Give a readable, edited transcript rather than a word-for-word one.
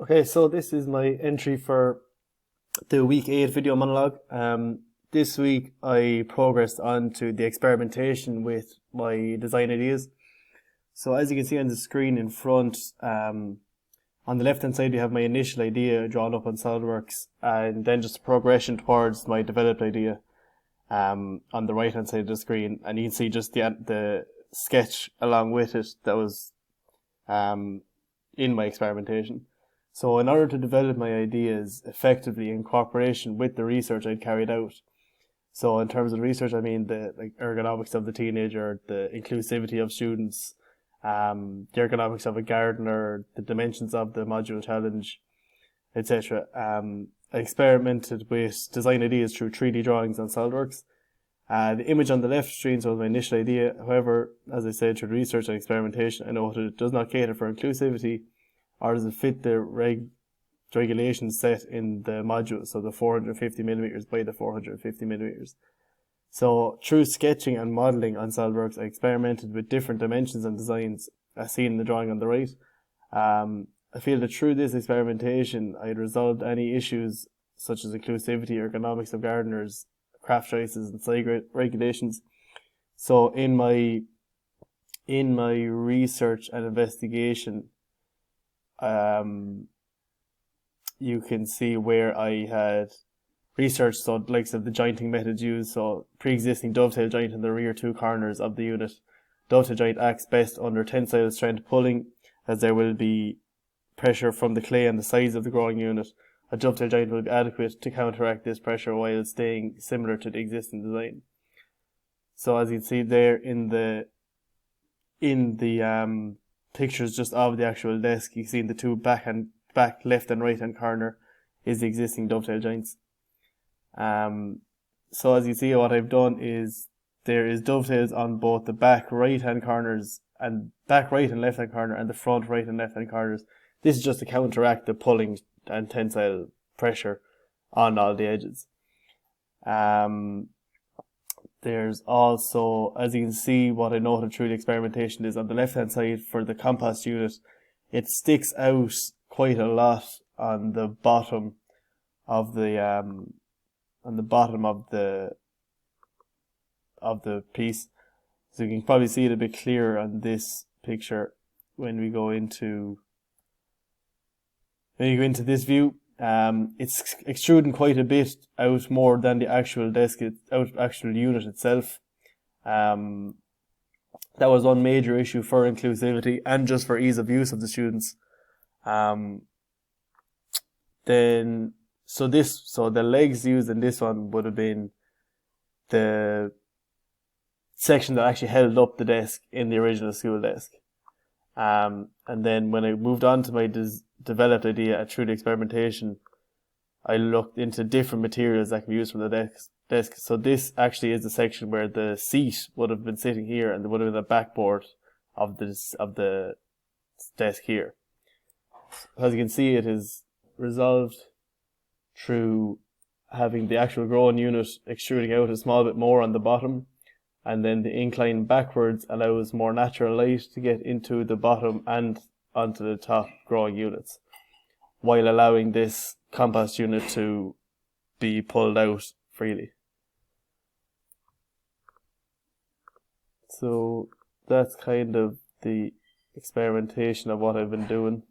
Okay, so this is my entry for the week 8 video monologue. This week I progressed on to the experimentation with my design ideas. So as you can see on the screen in front, on the left hand side you have my initial idea drawn up on SolidWorks, and then just a progression towards my developed idea on the right hand side of the screen, and you can see just the sketch along with it that was in my experimentation. So in order to develop my ideas effectively in cooperation with the research I'd carried out, so in terms of research I mean the ergonomics of the teenager, the inclusivity of students, the ergonomics of a gardener, the dimensions of the module challenge, etc. I experimented with design ideas through 3D drawings on SolidWorks. The image on the left screen was my initial idea. However, as I said, through research and experimentation, I noted it does not cater for inclusivity, or does it fit the regulations set in the module, so the 450 millimeters by the 450 millimeters. So through sketching and modelling on SolidWorks, I experimented with different dimensions and designs as seen in the drawing on the right. I feel that through this experimentation, I had resolved any issues such as inclusivity, ergonomics of gardeners, craft choices, and site regulations. So in my research and investigation, you can see where I had researched so the likes of the jointing methods used, so pre-existing dovetail joint in the rear two corners of the unit. Dovetail joint acts best under tensile strength pulling, as there will be pressure from the clay on the sides of the growing unit. A dovetail joint will be adequate to counteract this pressure while staying similar to the existing design. So as you can see there in the pictures just of the actual desk, you see in the two back left and right hand corner is the existing dovetail joints. So as you see, what I've done is there is dovetails on both the back right hand corners and back right and left hand corner and the front right and left hand corners. This is just to counteract the pulling and tensile pressure on all the edges. There's also, as you can see, what I noted through the experimentation is on the left hand side for the compost unit, it sticks out quite a lot on the bottom of the piece. So you can probably see it a bit clearer on this picture when we go into this view. It's extruding quite a bit out more than the actual actual unit itself. That was one major issue for inclusivity and just for ease of use of the students. So the legs used in this one would have been the section that actually held up the desk in the original school desk. And then when I moved on to my developed idea through the experimentation, I looked into different materials that can be used from the desk. So this actually is the section where the seat would have been sitting here, and there would have been the backboard of the desk here. As you can see, it is resolved through having the actual growing unit extruding out a small bit more on the bottom, and then the incline backwards allows more natural light to get into the bottom and onto the top growing units, while allowing this compost unit to be pulled out freely. So that's kind of the experimentation of what I've been doing.